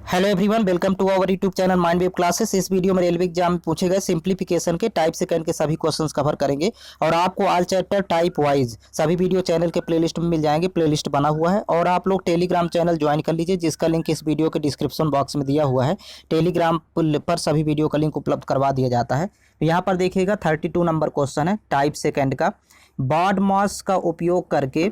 Hello everyone, welcome to our YouTube channel mind wave classes. इस video में railway exam में पूछे गए सिंप्लीफिकेशन के टाइप सेकंड के सभी क्वेश्चंस कवर करेंगे और आपको ऑल चैप्टर टाइप वाइज सभी वीडियो चैनल के प्लेलिस्ट में मिल जाएंगे। प्लेलिस्ट बना हुआ है और आप लोग टेलीग्राम चैनल ज्वाइन कर लीजिए, जिसका लिंक इस वीडियो के डिस्क्रिप्शन बॉक्स में दिया हुआ है। टेलीग्राम पर सभी वीडियो का लिंक उपलब्ध करवा दिया जाता है। तो यहाँ पर देखिएगा 32 नंबर क्वेश्चन है टाइप सेकंड का। बॉड मास का उपयोग करके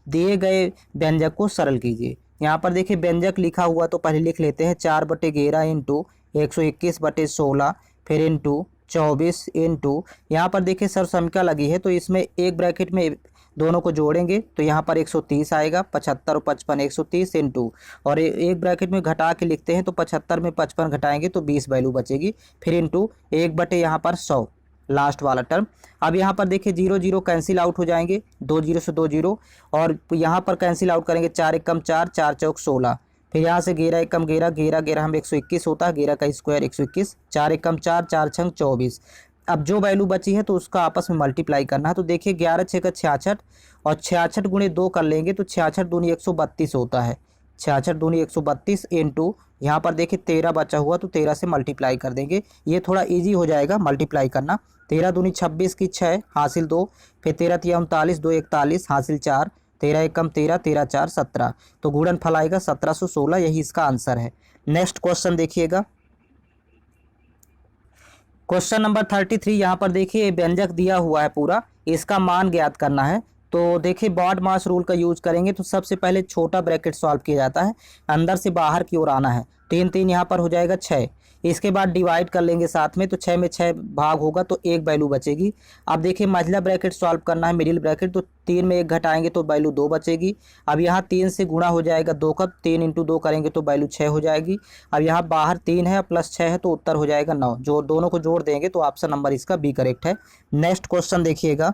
दिए गए व्यंजक को सरल कीजिए। यहाँ पर देखिए व्यंजक लिखा हुआ तो पहले लिख लेते हैं 4/11 इंटू 121/16 फिर इंटू 24 इंटू यहाँ पर देखिए सरसमीका लगी है तो इसमें एक ब्रैकेट में दोनों को जोड़ेंगे तो यहाँ पर 130 आएगा। 75 और 55 130 इंटू और एक ब्रैकेट में घटा के लिखते हैं तो 75 में 55 घटाएंगे तो 20 वैल्यू बचेगी। फिर इंटू 1/, यहाँ पर 100 लास्ट वाला टर्म। अब यहाँ पर देखिए 0 0 कैंसिल आउट हो जाएंगे, 2 0 से 2 0 और यहाँ पर कैंसिल आउट करेंगे। 4 एकम 4, 4 चौक 16। फिर यहाँ से 11 एकम 11, 11 11 हम 121 होता है, 11 का स्क्वायर 121। 4 एकम 4, 4 छंग 24। अब जो वैल्यू बची है तो उसका आपस में मल्टीप्लाई करना है। तो देखिए 11 6 का 66 और 66 गुणे 2 कर लेंगे तो 66 दूनी 132 होता है। 66 दूनी 132 इंटू यहाँ पर देखिए 13 बचा हुआ तो 13 से मल्टीप्लाई कर देंगे। ये थोड़ा इजी हो जाएगा मल्टीप्लाई करना। 13 दूनी 26 की 6 हासिल 2, फिर 13 तिया 39, 2 41 हासिल 4, 13 एकम 13, 13 4 17। तो गुणनफल आएगा 1716, यही इसका आंसर है। नेक्स्ट क्वेश्चन देखिएगा, क्वेश्चन नंबर 33। यहाँ पर देखिए व्यंजक दिया हुआ है पूरा, इसका मान ज्ञात करना है। तो देखिए बॉड मास रूल का यूज करेंगे तो सबसे पहले छोटा ब्रैकेट सॉल्व किया जाता है, अंदर से बाहर की ओर आना है। 3 3 यहाँ पर हो जाएगा 6। इसके बाद डिवाइड कर लेंगे साथ में तो 6 में 6 भाग होगा तो एक वैल्यू बचेगी। अब देखिए मझला ब्रैकेट सॉल्व करना है, मिडिल ब्रैकेट, तो 3 में 1 घटाएंगे तो वैल्यू 2 बचेगी। अब यहाँ 3 से गुणा हो जाएगा 2 का, 3 इंटू 2 करेंगे तो वैल्यू 6 हो जाएगी। अब यहाँ बाहर 3 है प्लस 6 है तो उत्तर हो जाएगा 9। जो दोनों को जोड़ देंगे तो ऑप्शन नंबर इसका बी करेक्ट है। नेक्स्ट क्वेश्चन देखिएगा,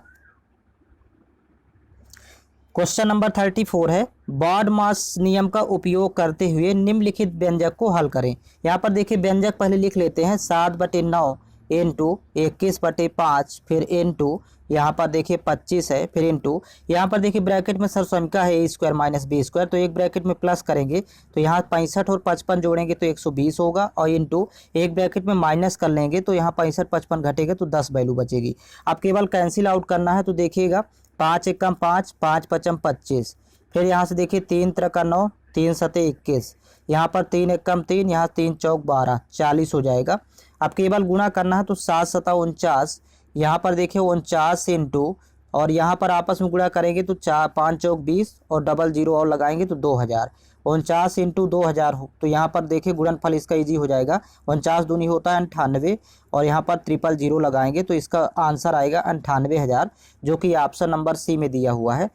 क्वेश्चन नंबर 34 है बॉड मास नियम का उपयोग करते हुए निम्नलिखित व्यंजक को हल करें। यहाँ पर देखिए व्यंजक पहले लिख लेते हैं 7/9 इंटू 21/5 फिर इंटू यहाँ पर देखिए 25 है, फिर इंटू यहाँ पर देखिए ब्रैकेट में सरसमीका है a square minus B square, तो एक ब्रैकेट में प्लस करेंगे तो यहाँ 65 और 55 जोड़ेंगे तो 120 होगा और इंटू एक ब्रैकेट में माइनस कर लेंगे तो यहाँ 65 55 घटेगा तो 10 वैल्यू बचेगी। अब केवल कैंसिल आउट करना है तो देखिएगा 5 एकम 5, 5 पचम 25। फिर यहाँ से देखिए 3 त्रिका 9, 3 सते 21, यहाँ पर 3 एकम 3, यहाँ 3 चौक 12, 40 हो जाएगा। अब केवल गुणा करना है तो 7 सता 49, यहाँ पर देखिए 49 इंटू और यहाँ पर आपस में गुणा करेंगे तो 5 चौक 20 और डबल 0 और लगाएंगे तो 2000। 49 इंटू 2000 हो तो यहाँ पर देखिए गुणनफल इसका इजी हो जाएगा। 49 दूनी होता है 98 और यहाँ पर 000 लगाएंगे तो इसका आंसर आएगा 98,000, जो कि ऑप्शन नंबर सी में दिया हुआ है।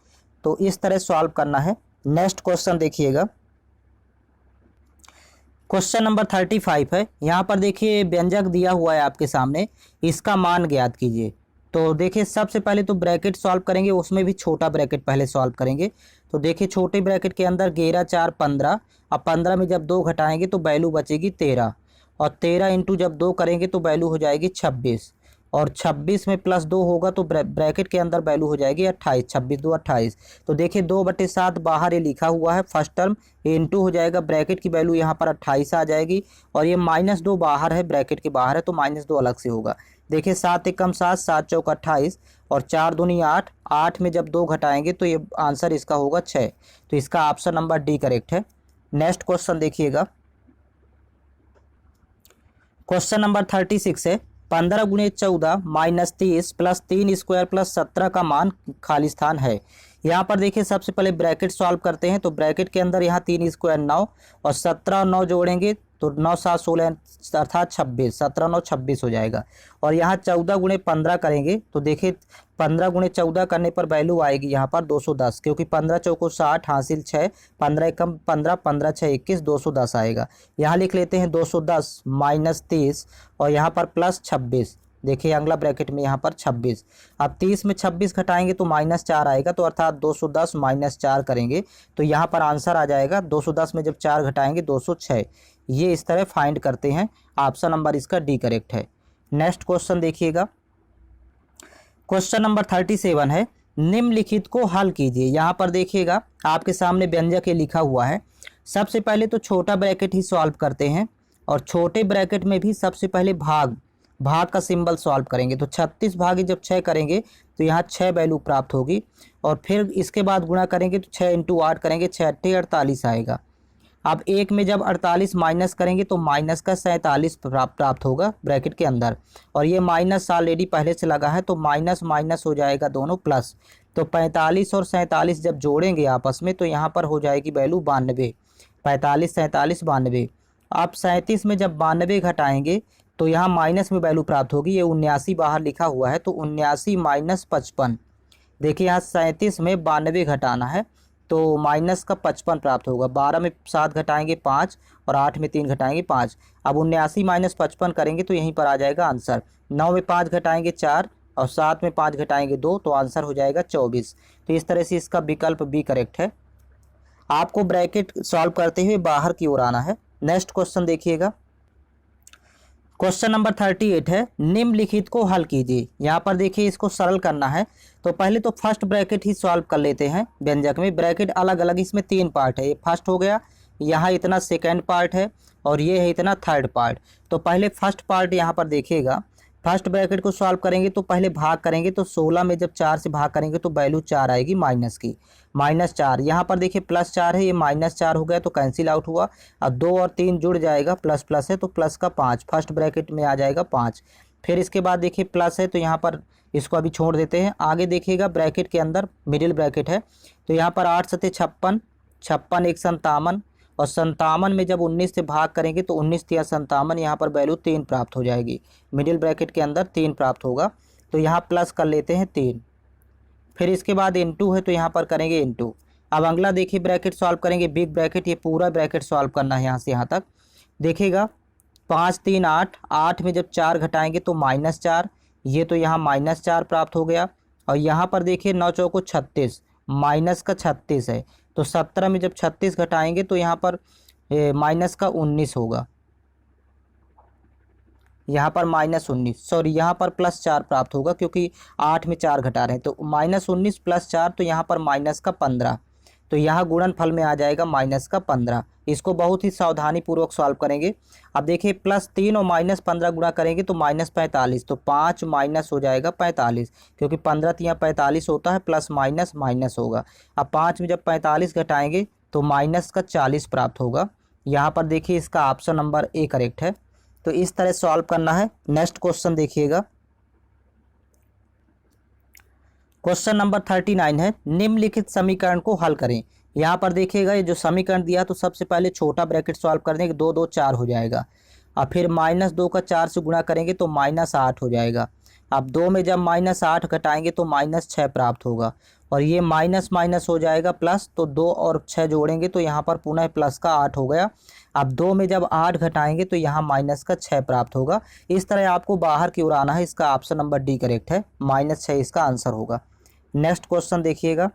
तो इस तरह सॉल्व करना है। नेक्स्ट क्वेश्चन देखिएगा, क्वेश्चन नंबर 35 है। यहाँ पर देखिए व्यंजक दिया हुआ है आपके सामने, इसका मान ज्ञात कीजिए। तो देखिए सबसे पहले तो ब्रैकेट सॉल्व करेंगे, उसमें भी छोटा ब्रैकेट पहले सॉल्व करेंगे। तो देखिए छोटे ब्रैकेट के अंदर 11 4 15, अब 15 में जब 2 घटाएंगे तो वैल्यू बचेगी 13 और 13 इंटू जब 2 करेंगे तो वैल्यू हो जाएगी 26 और 26 में प्लस 2 होगा तो ब्रैकेट के अंदर वैल्यू हो जाएगी 28। 26 2 28। तो देखिए 2/7 बाहर ये लिखा हुआ है फर्स्ट टर्म, इंटू हो जाएगा ब्रैकेट की वैल्यू यहाँ पर 28 आ जाएगी और ये -2 बाहर है, ब्रैकेट के बाहर है तो -2 अलग से होगा। देखिए 7 एकम 7, 7 चौक 28 और 4 दूनी 8, 8 में जब 2 घटाएंगे तो ये आंसर इसका होगा 6। तो इसका ऑप्शन नंबर डी करेक्ट है। नेक्स्ट क्वेश्चन देखिएगा, क्वेश्चन नंबर 36 है 15 गुणे 14 माइनस 30 प्लस 3 स्क्वायर प्लस 17 का मान खाली स्थान है। यहाँ पर देखिए सबसे पहले ब्रैकेट सॉल्व करते हैं तो ब्रैकेट के अंदर यहाँ 3 स्क्वायर 9 और 17 और 9 जोड़ेंगे तो 9 7 16 अर्थात 26, 17 9 26 हो जाएगा। और यहाँ 14 गुणे 15 करेंगे तो देखिए 15 गुणे 14 करने पर वैल्यू आएगी यहाँ पर 210, क्योंकि 15 चौको 60 हासिल 6, 15 एकम 15, 15 6 21, 210 आएगा। यहाँ लिख लेते हैं 210 माइनस 30 और यहाँ पर प्लस 26। देखिए अगला ब्रैकेट में यहाँ पर 26। अब 30 में 26 घटाएंगे तो -4 आएगा, तो अर्थात 210 -4 करेंगे तो यहाँ पर आंसर आ जाएगा 210 में जब 4 घटाएंगे 206। ये इस तरह फाइंड करते हैं, ऑप्शन नंबर इसका डी करेक्ट है। नेक्स्ट क्वेश्चन देखिएगा, क्वेश्चन नंबर 37 है निम्नलिखित को हल कीजिए। यहाँ पर देखिएगा आपके सामने व्यंजक लिखा हुआ है सबसे पहले तो छोटा ब्रैकेट ही सॉल्व करते हैं और छोटे ब्रैकेट में भी सबसे पहले भाग का सिंबल सॉल्व करेंगे। तो 36 भागे जब 6 करेंगे तो यहाँ 6 वैल्यू प्राप्त होगी और फिर इसके बाद गुणा करेंगे तो 6 × 8 करेंगे, 6 × 8 = 48 आएगा। अब एक में जब 48 माइनस करेंगे तो माइनस का 47 प्राप्त होगा ब्रैकेट के अंदर, और ये माइनस ऑलरेडी पहले से लगा है तो माइनस माइनस हो जाएगा दोनों प्लस। तो 45 और 47 जब जोड़ेंगे आपस में तो यहाँ पर हो जाएगी वैल्यू 92। 45 47 92। आप 37 में जब 92 घटाएंगे तो यहाँ माइनस में वैल्यू प्राप्त होगी। ये 79 बाहर लिखा हुआ है तो 79 - 55। देखिए यहाँ 37 में 92 घटाना है तो माइनस का 55 प्राप्त होगा। 12 में 7 घटाएंगे 5 और 8 में 3 घटाएंगे 5। अब 79 - 55 करेंगे तो यहीं पर आ जाएगा आंसर। 9 में 5 घटाएंगे 4 और 7 में 5 घटाएंगे 2 तो आंसर हो जाएगा 24। तो इस तरह से इसका विकल्प बी करेक्ट है। आपको ब्रैकेट सॉल्व करते हुए बाहर की ओर आना है। नेक्स्ट क्वेश्चन देखिएगा। क्वेश्चन नंबर 38 है, निम्नलिखित को हल कीजिए। यहाँ पर देखिए इसको सरल करना है तो पहले तो फर्स्ट ब्रैकेट ही सॉल्व कर लेते हैं। व्यंजक में ब्रैकेट अलग अलग, इसमें 3 पार्ट है। ये फर्स्ट हो गया, यहाँ इतना सेकेंड पार्ट है और ये है इतना थर्ड पार्ट। तो पहले फर्स्ट पार्ट यहाँ पर देखिएगा। फर्स्ट ब्रैकेट को सॉल्व करेंगे तो पहले भाग करेंगे तो 16 में जब 4 से भाग करेंगे तो वैल्यू 4 आएगी माइनस की, -4। यहाँ पर देखिए +4 है, ये -4 हो गया तो कैंसिल आउट हुआ। अब 2 और 3 जुड़ जाएगा, प्लस प्लस है तो प्लस का 5 फर्स्ट ब्रैकेट में आ जाएगा 5। फिर इसके बाद देखिए प्लस है तो यहाँ पर इसको अभी छोड़ देते हैं। आगे देखिएगा ब्रैकेट के अंदर मिडिल ब्रैकेट है तो यहाँ पर 8 × 7 = 56, 56 × 1 = 57 और 57 में जब 19 से भाग करेंगे तो 19 × 3 = 57। यहाँ पर वैल्यू 3 प्राप्त हो जाएगी। मिडिल ब्रैकेट के अंदर 3 प्राप्त होगा तो यहाँ प्लस कर लेते हैं 3। फिर इसके बाद इनटू है तो यहाँ पर करेंगे इनटू। अब अगला देखिए ब्रैकेट सॉल्व करेंगे, बिग ब्रैकेट। ये पूरा ब्रैकेट सॉल्व करना है यहाँ से यहाँ तक। देखिएगा 5 3 8, 8 में जब 4 घटाएंगे तो -4, ये तो यहाँ -4 प्राप्त हो गया। और यहाँ पर देखिए 9 × 4 = 36, माइनस का 36 है तो 17 में जब 36 घटाएंगे तो यहाँ पर माइनस का 19 होगा। यहाँ पर -19, सॉरी यहाँ पर +4 प्राप्त होगा क्योंकि 8 में 4 घटा रहे हैं तो -19 + 4 तो यहाँ पर माइनस का 15। तो यहाँ गुणनफल में आ जाएगा माइनस का 15। इसको बहुत ही सावधानी पूर्वक सॉल्व करेंगे। अब देखिए +3 और -15 गुणा करेंगे तो -45, तो 5 माइनस हो जाएगा 45 क्योंकि 15 × 3 = 45 होता है, प्लस माइनस माइनस होगा। अब 5 में जब 45 घटाएंगे तो माइनस का 40 प्राप्त होगा। यहाँ पर देखिए इसका ऑप्शन नंबर ए करेक्ट है। तो इस तरह सॉल्व करना है। नेक्स्ट क्वेश्चन देखिएगा। क्वेश्चन नंबर 39 है, निम्नलिखित समीकरण को हल करें। यहाँ पर देखिएगा ये जो समीकरण दिया तो सबसे पहले छोटा ब्रैकेट सॉल्व कर देंगे, 2 2 4 हो जाएगा। अब फिर -2 का 4 से गुणा करेंगे तो -8 हो जाएगा। अब 2 में जब -8 घटाएंगे तो -6 प्राप्त होगा और ये माइनस माइनस हो जाएगा प्लस, तो 2 और 6 जोड़ेंगे तो यहाँ पर पुनः प्लस का 8 हो गया। अब 2 में जब 8 घटाएंगे तो यहाँ माइनस का 6 प्राप्त होगा। इस तरह आपको बाहर की ओर आना है। इसका ऑप्शन नंबर डी करेक्ट है, -6 इसका आंसर होगा। नेक्स्ट क्वेश्चन देखिएगा।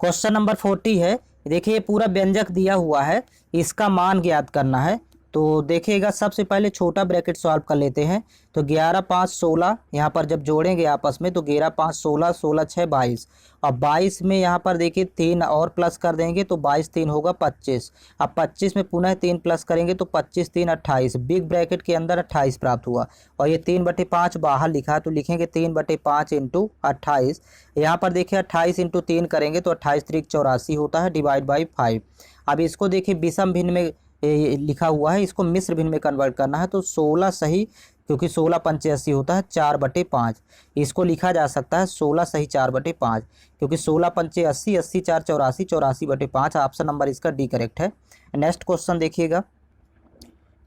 क्वेश्चन नंबर 40 है, देखिए पूरा व्यंजक दिया हुआ है, इसका मान ज्ञात करना है। तो देखिएगा सबसे पहले छोटा ब्रैकेट सॉल्व कर लेते हैं। तो 11 5 16 यहाँ पर जब जोड़ेंगे आपस में तो 11 5 16, 16 6 22। अब 22 में यहाँ पर देखिए 3 और प्लस कर देंगे तो 22 3 होगा 25। अब 25 में पुनः 3 प्लस करेंगे तो 25 3 28। बिग ब्रैकेट के अंदर 28 प्राप्त हुआ और ये 3/5 बाहर लिखा है तो लिखेंगे 3/5 × 28। यहाँ पर देखिए 28 × 3 करेंगे तो 28 3 84 होता है, डिवाइड बाई 5। अब इसको देखिए विषम भिन्न में लिखा हुआ है, इसको मिश्र भिन्न में कन्वर्ट करना है तो 16 सही, क्योंकि 16 × 5 = 80 होता है, 4/5। इसको लिखा जा सकता है 16 सही 4/5, क्योंकि 16 × 5 = 80, 80 4 84, 84/5। ऑप्शन नंबर इसका डी करेक्ट है। नेक्स्ट क्वेश्चन देखिएगा।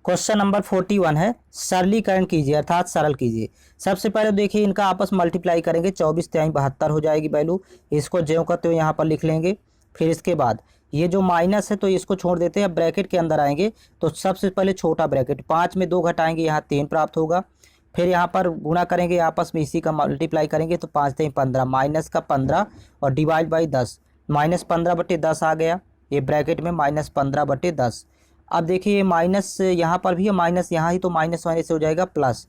क्वेश्चन नंबर 41 है, सरलीकरण कीजिए अर्थात सरल कीजिए। सबसे पहले देखिए इनका आपस मल्टीप्लाई करेंगे, 24 × 3 = 72 हो जाएगी वैल्यू। इसको ज्यों का त्यों यहाँ पर लिख लेंगे। फिर इसके बाद ये जो माइनस है तो इसको छोड़ देते हैं। अब ब्रैकेट के अंदर आएंगे तो सबसे पहले छोटा ब्रैकेट, 5 में 2 घटाएंगे यहाँ 3 प्राप्त होगा। फिर यहाँ पर गुणा करेंगे आपस में, इसी का मल्टीप्लाई करेंगे तो 5 3 15, माइनस का 15 और डिवाइड बाई 10, -15/10 आ गया। ये ब्रैकेट में -15/10। अब देखिए ये माइनस यहाँ पर भी है, माइनस यहाँ ही तो माइनस वाइनस हो जाएगा प्लस।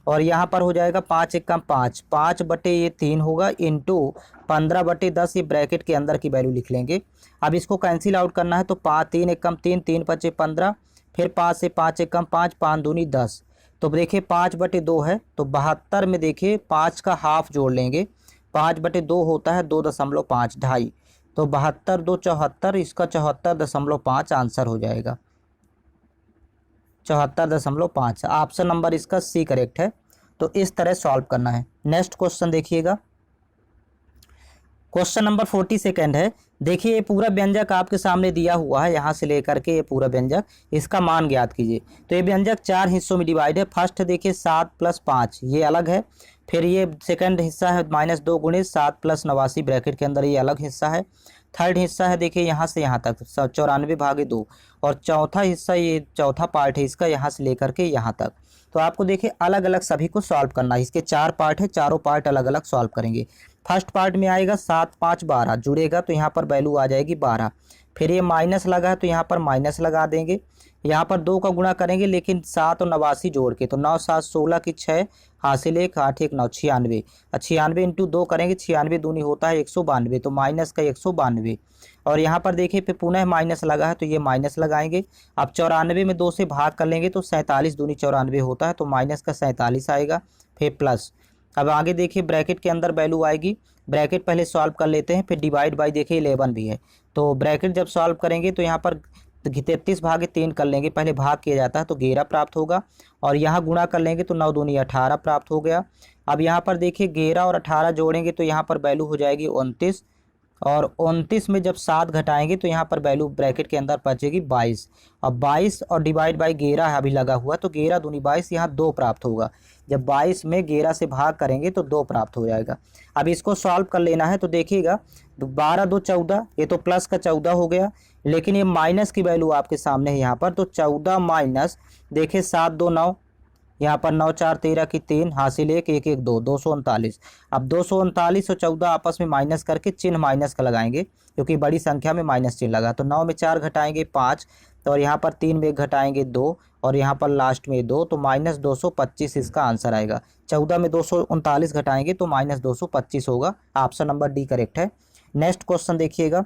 और यहाँ पर हो जाएगा 5 एकम 5, 5 बटे ये 3 होगा इंटू 15/10, ये ब्रैकेट के अंदर की वैल्यू लिख लेंगे। अब इसको कैंसिल आउट करना है तो 5 3 एकम 3, 3 5 15, फिर 5 से 5 एकम 5, 5 दूनी 10। तो देखिए 5/2 है, तो 72 में देखिए 5 का हाफ जोड़ लेंगे। 5/2 होता है 2.5, ढाई। तो 72 2 74, इसका 74.5 आंसर हो जाएगा। 74.5 ऑप्शन नंबर इसका सी करेक्ट है। तो इस तरह सॉल्व करना है। नेक्स्ट क्वेश्चन देखिएगा, क्वेश्चन नंबर 42 है। देखिए ये पूरा व्यंजक आपके सामने दिया हुआ है, यहाँ से लेकर के ये पूरा व्यंजक, इसका मान ज्ञात कीजिए। तो ये व्यंजक 4 हिस्सों में डिवाइड है। फर्स्ट देखिए 7 + 5, ये अलग है। फिर ये सेकंड हिस्सा है -2 × 7 + 89 ब्रैकेट के अंदर, ये अलग हिस्सा है। थर्ड हिस्सा है देखिए यहाँ से यहाँ तक 94/2, और चौथा हिस्सा, ये चौथा पार्ट है इसका, यहाँ से लेकर के यहाँ तक। तो आपको देखिए अलग अलग सभी को सॉल्व करना है। इसके 4 पार्ट है, चारों पार्ट अलग अलग सॉल्व करेंगे। फर्स्ट पार्ट में आएगा 7 5 12 जुड़ेगा, तो यहाँ पर वैल्यू आ जाएगी 12। फिर ये माइनस लगा है तो यहाँ पर माइनस लगा देंगे। यहाँ पर 2 का गुणा करेंगे, लेकिन 7 और 89 जोड़ के, तो 9 7 16 की 6 हासिल 1 8 1 9 96। 96 इंटू 2 करेंगे, 96 दूनी होता है 192, तो माइनस का 192। और यहाँ पर देखिए फिर पुनः माइनस लगा है, तो ये माइनस लगाएंगे। अब 94 में 2 से भाग कर लेंगे, तो 47 दूनी 94 होता है, तो माइनस का 47 आएगा, फिर प्लस। अब आगे देखिए ब्रैकेट के अंदर वैल्यू आएगी। ब्रैकेट पहले सॉल्व कर लेते हैं, फिर डिवाइड बाई देखिए 11 भी है। तो ब्रैकेट जब सॉल्व करेंगे तो यहाँ पर 33/3 कर लेंगे, पहले भाग किया जाता है तो 11 प्राप्त होगा। और यहाँ गुणा कर लेंगे तो 9 दूनी 18 प्राप्त हो गया। अब यहाँ पर देखिए 11 और 18 जोड़ेंगे तो यहाँ पर वैल्यू हो जाएगी 29, और 29 में जब 7 घटाएंगे तो यहाँ पर वैल्यू ब्रैकेट के अंदर बचेगी 22। अब 22 और डिवाइड बाई 11 है अभी लगा हुआ, तो 11 दूनी 22, यहाँ 2 प्राप्त होगा। जब 22 में 11 से भाग करेंगे तो 2 प्राप्त हो जाएगा। अब इसको सॉल्व कर लेना है, तो देखिएगा 12 2 14, ये तो प्लस का 14 हो गया, लेकिन ये माइनस की वैल्यू आपके सामने है यहाँ पर। तो 14 माइनस देखिए 7 2 9, यहाँ पर 9 4 13 की 3 हासिल 1 1 1 2, 239। अब 239 और 14 आपस में माइनस करके चिन्ह माइनस का लगाएंगे, क्योंकि बड़ी संख्या में माइनस चिन्ह लगा। तो 9 में 4 घटाएंगे 5, और यहाँ पर 3 में घटाएंगे 2, और यहाँ पर लास्ट में 2, तो -225 इसका आंसर आएगा। 14 में 239 घटाएंगे तो -225 होगा। ऑप्शन नंबर डी करेक्ट है। नेक्स्ट क्वेश्चन देखिएगा,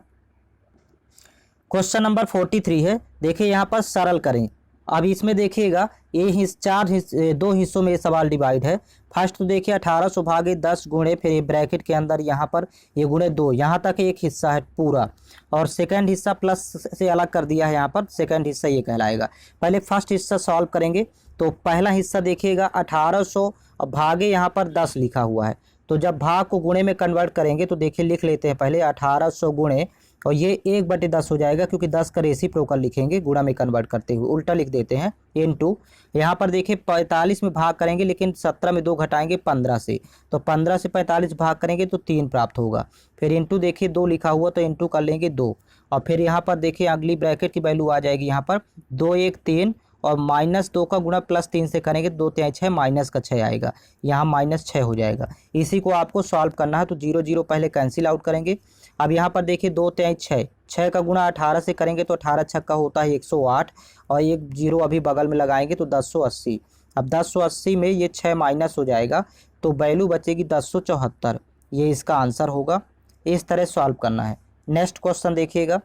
क्वेश्चन नंबर 43 है। देखिए यहाँ पर सरल करें। अब इसमें देखिएगा ये 2 हिस्सों में ये सवाल डिवाइड है। फर्स्ट तो देखिए 1800 भागे 10 गुणे, फिर ब्रैकेट के अंदर यहाँ पर ये गुणे 2, यहाँ तक एक हिस्सा है पूरा, और सेकंड हिस्सा प्लस से अलग कर दिया है, यहाँ पर सेकंड हिस्सा ये कहलाएगा। पहले फर्स्ट हिस्सा सॉल्व करेंगे। तो पहला हिस्सा देखिएगा 1800 भागे यहाँ पर 10 लिखा हुआ है, तो जब भाग को गुणे में कन्वर्ट करेंगे तो देखिए लिख लेते हैं पहले 1800 गुणे, और ये 1/10 हो जाएगा, क्योंकि 10 का रेसिप्रोकल लिखेंगे गुणा में कन्वर्ट करते हुए, उल्टा लिख देते हैं इनटू। यहाँ पर देखिए 45 में भाग करेंगे, लेकिन 17 में 2 घटाएंगे 15 से, तो 15 से 45 भाग करेंगे तो 3 प्राप्त होगा। फिर इनटू देखिए 2 लिखा हुआ, तो इनटू कर लेंगे 2, और फिर यहाँ पर देखिए अगली ब्रैकेट की वैल्यू आ जाएगी यहाँ पर 2 1 3, और -2 का गुणा +3 से करेंगे, 2 3 6, माइनस का 6 आएगा, यहाँ -6 हो जाएगा। इसी को आपको सॉल्व करना है, तो 0 0 पहले कैंसिल आउट करेंगे। अब यहाँ पर देखिए 2 3 6, 6 का गुणा 18 से करेंगे तो 18 6 का होता है 108, और एक 0 अभी बगल में लगाएंगे तो 1080। अब 1080 में ये 6 माइनस हो जाएगा, तो वैल्यू बचेगी 1074, ये इसका आंसर होगा। इस तरह सॉल्व करना है। नेक्स्ट क्वेश्चन देखिएगा,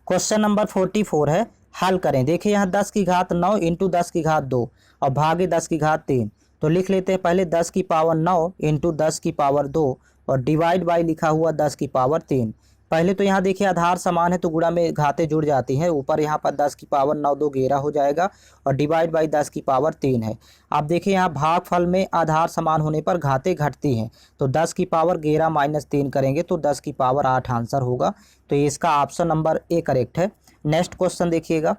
क्वेश्चन नंबर 44 है। हल करें। देखिए यहाँ 10 की घात 9 इंटू 10 की घात 2 और भागे 10 की घात 3, तो लिख लेते हैं पहले 10 की पावर 9 इंटू 10 की पावर 2, और डिवाइड बाई लिखा हुआ 10 की पावर 3। पहले तो यहाँ देखिए आधार समान है, तो गुणा में घातें जुड़ जाती हैं। ऊपर यहाँ पर 10 की पावर 9 2 11 हो जाएगा, और डिवाइड बाई 10 की पावर 3 है। अब देखिए यहाँ भागफल में आधार समान होने पर घातें घटती हैं, तो 10 की पावर 11 माइनस 3 करेंगे तो 10 की पावर 8 आंसर होगा। तो इसका ऑप्शन नंबर ए करेक्ट है। नेक्स्ट क्वेश्चन देखिएगा,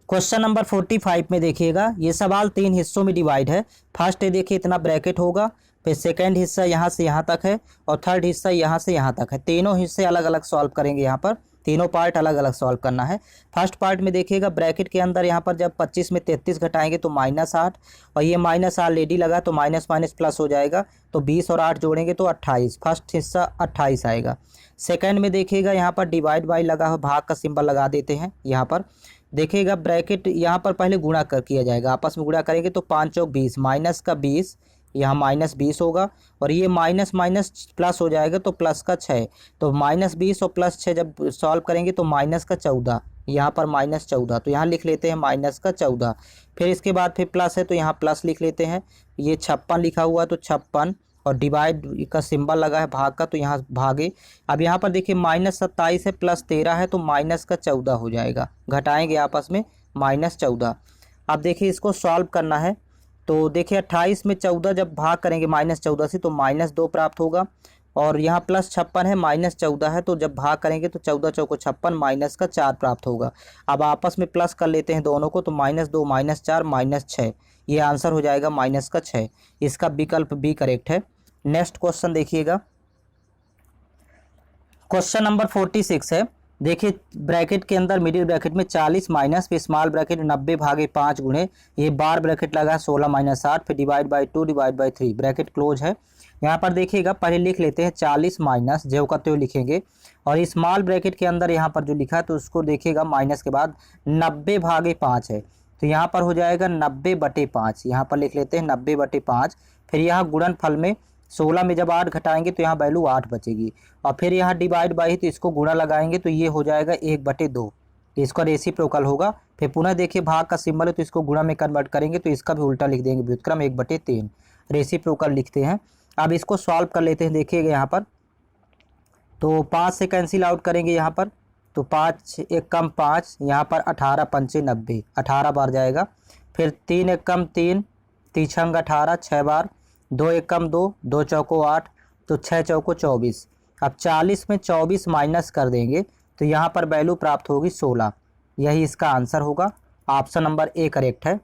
क्वेश्चन नंबर 45 में देखिएगा ये सवाल 3 हिस्सों में डिवाइड है। फर्स्ट है देखिए इतना ब्रैकेट होगा, फिर सेकंड हिस्सा यहाँ से यहाँ तक है, और थर्ड हिस्सा यहाँ से यहाँ तक है। तीनों हिस्से अलग अलग सॉल्व करेंगे, यहाँ पर तीनों पार्ट अलग अलग सॉल्व करना है। फर्स्ट पार्ट में देखिएगा ब्रैकेट के अंदर यहाँ पर जब 25 में 33 घटाएंगे तो -8, और ये माइनस ऑलरेडी लगा तो माइनस माइनस प्लस हो जाएगा, तो 20 और 8 जोड़ेंगे तो 28। फर्स्ट हिस्सा 28 आएगा। सेकंड में देखिएगा यहाँ पर डिवाइड बाई लगा हो, भाग का सिंबल लगा देते हैं यहाँ पर। देखिएगा ब्रैकेट यहाँ पर पहले गुणा किया जाएगा, आपस में गुणा करेंगे तो 5 चौक 20, माइनस का 20, यहाँ माइनस 20 होगा और ये माइनस माइनस प्लस हो जाएगा तो प्लस का 6, तो माइनस 20 और प्लस 6 जब सॉल्व करेंगे तो माइनस का 14, यहाँ पर माइनस 14, तो यहाँ लिख लेते हैं माइनस का 14। फिर इसके बाद फिर प्लस है तो यहाँ प्लस लिख लेते हैं, ये 56 लिखा हुआ है तो 56 और डिवाइड का सिंबल लगा है भाग का तो यहाँ भागे। अब यहाँ पर देखिए माइनस 27 है प्लस 13 है तो माइनस का 14 हो जाएगा, घटाएंगे आपस में माइनस 14। अब देखिए इसको सॉल्व करना है तो देखिए 28 में 14 जब भाग करेंगे माइनस 14 से तो माइनस 2 प्राप्त होगा और यहाँ प्लस 56 है माइनस 14 है तो जब भाग करेंगे तो 14 चौको 56 माइनस का 4 प्राप्त होगा। अब आपस में प्लस कर लेते हैं दोनों को तो माइनस 2 माइनस 4 माइनस 6, ये आंसर हो जाएगा माइनस का 6, इसका विकल्प बी करेक्ट है। नेक्स्ट क्वेश्चन देखिएगा, क्वेश्चन नंबर 46 है। देखिए ब्रैकेट के अंदर मिडिल ब्रैकेट में 40 माइनस फिर स्मॉल ब्रैकेट 90 भागे 5 गुणे ये बार ब्रैकेट लगा 16 माइनस 8 फिर divide by 2 divide by 3 bracket close है। यहाँ पर देखिएगा पहले लिख लेते हैं 40 माइनस जो करते हुए लिखेंगे और स्मॉल ब्रैकेट के अंदर यहाँ पर जो लिखा है तो उसको देखिएगा माइनस के बाद 90 भागे 5 है तो यहाँ पर हो जाएगा 90/5, यहाँ पर लिख लेते हैं 90/5। फिर यहाँ गुणनफल में 16 में जब 8 घटाएंगे तो यहाँ वैल्यू 8 बचेगी और फिर यहाँ डिवाइड बाई तो इसको गुणा लगाएंगे तो ये हो जाएगा 1/2, इसका रेसिप्रोकल होगा। फिर पुनः देखिए भाग का सिंबल है तो इसको गुणा में कन्वर्ट करेंगे तो इसका भी उल्टा लिख देंगे, व्युत्क्रम 1/3 रेसिप्रोकल लिखते हैं। अब इसको सॉल्व कर लेते हैं, देखिएगा यहाँ पर तो 5 से कैंसिल आउट करेंगे यहाँ पर तो 5 एक कम 5, यहाँ पर 18 पंचे 90, 18 बार जाएगा। फिर 3 एक कम 3, 3 छंग 18, 6 बार, 2 एक कम 2, 2 चौको 8 तो 6 चौको 24। अब 40 में 24 माइनस कर देंगे तो यहाँ पर वैल्यू प्राप्त होगी 16, यही इसका आंसर होगा, ऑप्शन नंबर ए करेक्ट है।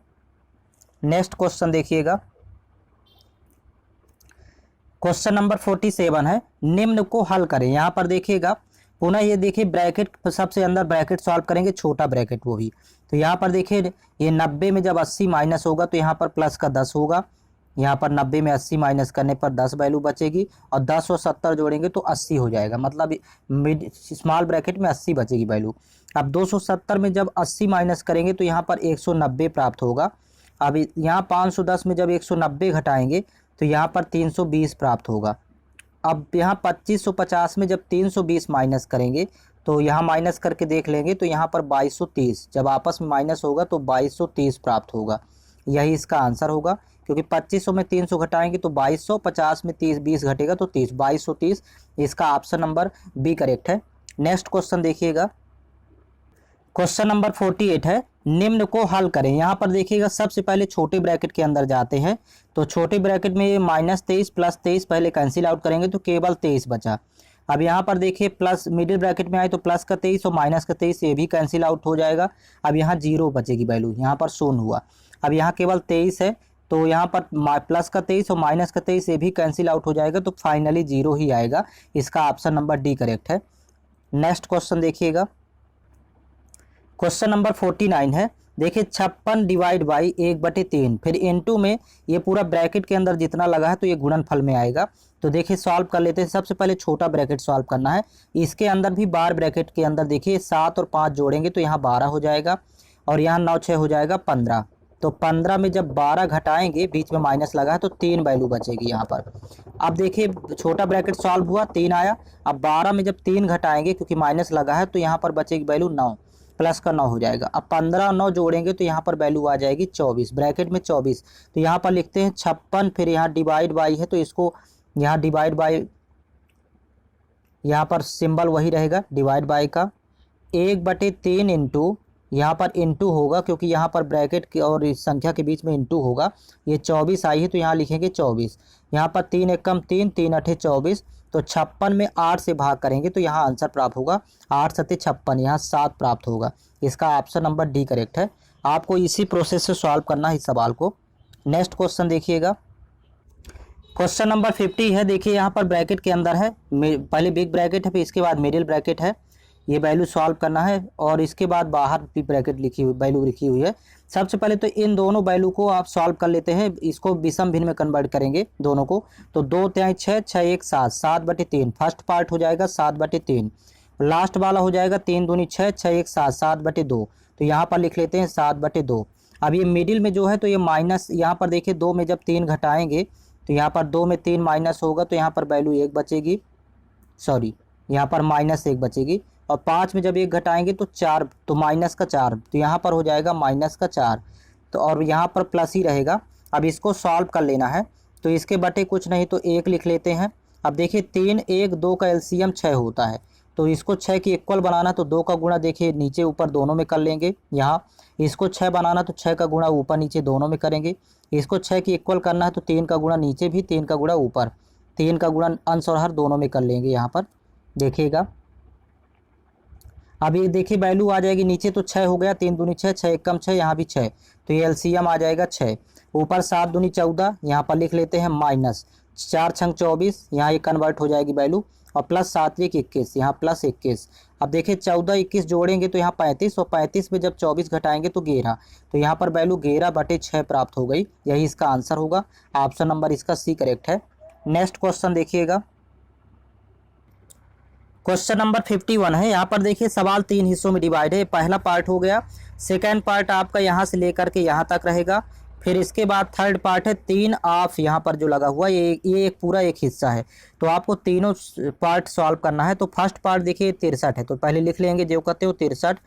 नेक्स्ट क्वेश्चन देखिएगा, क्वेश्चन नंबर 47 है, निम्न को हल करें। यहाँ पर देखिएगा पुनः ये देखिए ब्रैकेट सबसे अंदर ब्रैकेट सॉल्व करेंगे, छोटा ब्रैकेट वो भी, तो यहाँ पर देखिए ये 90 में जब 80 माइनस होगा तो यहाँ पर प्लस का 10 होगा, यहाँ पर 90 में 80 माइनस करने पर 10 वैल्यू बचेगी और 10 और 70 जोड़ेंगे तो 80 हो जाएगा, मतलब मिड स्मॉल ब्रैकेट में 80 बचेगी वैल्यू। अब 270 में जब 80 माइनस करेंगे तो यहाँ पर 190 प्राप्त होगा। अब यहाँ 510 में जब 190 घटाएंगे तो यहाँ पर 320 प्राप्त होगा। अब यहाँ 2550 में जब 320 माइनस करेंगे तो यहाँ माइनस करके देख लेंगे तो यहाँ पर 2230, जब आपस में माइनस होगा तो 2230 प्राप्त होगा, यही इसका आंसर होगा। क्योंकि 2500 में 300 घटाएंगे तो 2200, 50 में 20 घटेगा तो 30, 2230, इसका ऑप्शन नंबर बी करेक्ट है। नेक्स्ट क्वेश्चन देखिएगा, क्वेश्चन नंबर 48 है, निम्न को हल करें। यहाँ पर देखिएगा सबसे पहले छोटे ब्रैकेट के अंदर जाते हैं तो छोटे ब्रैकेट में -23 प्लस 23 पहले कैंसिल आउट करेंगे तो केवल 23 बचा। अब यहाँ पर देखिए प्लस मिडिल ब्रैकेट में आए तो प्लस का 23 और माइनस का 23 ये भी कैंसिल आउट हो जाएगा। अब यहाँ 0 बचेगी वैल्यू, यहाँ पर 0 हुआ। अब यहाँ केवल 23 है तो यहाँ पर प्लस का 23 और माइनस का 23 ये भी कैंसिल आउट हो जाएगा तो फाइनली 0 ही आएगा, इसका ऑप्शन नंबर डी करेक्ट है। नेक्स्ट क्वेश्चन देखिएगा, क्वेश्चन नंबर 49 है, देखिए 56 डिवाइड बाई 1/3, फिर इनटू में ये पूरा ब्रैकेट के अंदर जितना लगा है तो ये गुणनफल में आएगा। तो देखिए सॉल्व कर लेते हैं, सबसे पहले छोटा ब्रैकेट सॉल्व करना है, इसके अंदर भी बार ब्रैकेट के अंदर देखिए 7 और 5 जोड़ेंगे तो यहाँ 12 हो जाएगा और यहाँ 9 6 हो जाएगा 15, तो 15 में जब 12 घटाएंगे बीच में माइनस लगा है तो 3 वैल्यू बचेगी यहाँ पर। अब देखिए छोटा ब्रैकेट सॉल्व हुआ 3 आया, अब 12 में जब 3 घटाएंगे क्योंकि माइनस लगा है तो यहाँ पर बचेगी वैल्यू 9, प्लस का 9 हो जाएगा। अब 15 और 9 जोड़ेंगे तो यहाँ पर वैल्यू आ जाएगी 24, ब्रैकेट में 24, तो यहाँ पर लिखते हैं 56, फिर यहाँ डिवाइड बाई है तो इसको यहाँ डिवाइड बाई, यहाँ पर सिंबल वही रहेगा डिवाइड बाई का, 1/3 इंटू, यहाँ पर इंटू होगा क्योंकि यहाँ पर ब्रैकेट की और इस संख्या के बीच में इंटू होगा, ये 24 आई है तो यहाँ लिखेंगे 24, यहाँ पर 3 एक कम 3, 3 8 24, तो 56 में 8 से भाग करेंगे तो यहाँ आंसर प्राप्त होगा 8 7 56, यहाँ 7 प्राप्त होगा, इसका ऑप्शन नंबर डी करेक्ट है। आपको इसी प्रोसेस से सॉल्व करना है इस सवाल को। नेक्स्ट क्वेश्चन देखिएगा, क्वेश्चन नंबर 50 है, देखिए यहाँ पर ब्रैकेट के अंदर है, पहले बिग ब्रैकेट है फिर इसके बाद मिडिल ब्रैकेट है, ये वैल्यू सॉल्व करना है और इसके बाद बाहर भी ब्रैकेट लिखी हुई वैल्यू लिखी हुई है। सबसे पहले तो इन दोनों वैल्यू को आप सॉल्व कर लेते हैं, इसको विषम भिन्न में कन्वर्ट करेंगे दोनों को, तो 2 3 6 6 1 7, 7/3, फर्स्ट पार्ट हो जाएगा 7/3, लास्ट वाला हो जाएगा 3 दूनी 6 6 1 7, 7/2, तो यहाँ पर लिख लेते हैं 7/2। अब ये मिडिल में जो है तो ये माइनस, यहाँ पर देखिए 2 में जब 3 घटाएंगे तो यहाँ पर 2 में 3 माइनस होगा तो यहाँ पर वैल्यू 1 बचेगी, सॉरी यहाँ पर -1 बचेगी। और 5 में जब 1 घटाएंगे तो 4, तो -4, तो यहाँ पर हो जाएगा -4। तो और यहाँ पर प्लस ही रहेगा। अब इसको सॉल्व कर लेना है, तो इसके बटे कुछ नहीं तो 1 लिख लेते हैं। अब देखिए 3, 1, 2 का एलसीएम 6 होता है, तो इसको 6 की इक्वल बनाना तो 2 का गुणा देखिए नीचे ऊपर दोनों में कर लेंगे। यहाँ इसको 6 बनाना तो 6 का गुणा ऊपर नीचे दोनों में करेंगे। इसको 6 की इक्वल करना है तो 3 का गुणा नीचे भी, 3 का गुणा ऊपर, 3 का गुणा अंश और हर दोनों में कर लेंगे। यहाँ पर देखिएगा, अब ये देखिए वैल्यू आ जाएगी नीचे तो 6 हो गया, 3 दूनी 6, 6 एक कम 6, यहाँ भी 6, तो ये एलसीएम आ जाएगा 6। ऊपर 7 दूनी 14, यहाँ पर लिख लेते हैं -4 छंग 24, यहाँ ये कन्वर्ट हो जाएगी वैल्यू, और +7 1 21, यहाँ +21। अब देखिए 14 21 जोड़ेंगे तो यहाँ 35, और 35 में जब 24 घटाएंगे तो 11, तो यहाँ पर वैल्यू 11/6 प्राप्त हो गई। यही इसका आंसर होगा। ऑप्शन नंबर इसका सी करेक्ट है। नेक्स्ट क्वेश्चन देखिएगा, क्वेश्चन नंबर 51 है। यहाँ पर देखिए सवाल 3 हिस्सों में डिवाइड है। पहला पार्ट हो गया, सेकेंड पार्ट आपका यहाँ से लेकर के यहाँ तक रहेगा। फिर इसके बाद थर्ड पार्ट है 3 ऑफ, यहाँ पर जो लगा हुआ ये एक पूरा एक हिस्सा है। तो आपको तीनों पार्ट सॉल्व करना है। तो फर्स्ट पार्ट देखिए 63 है, तो पहले लिख लेंगे जो कहते हो 63।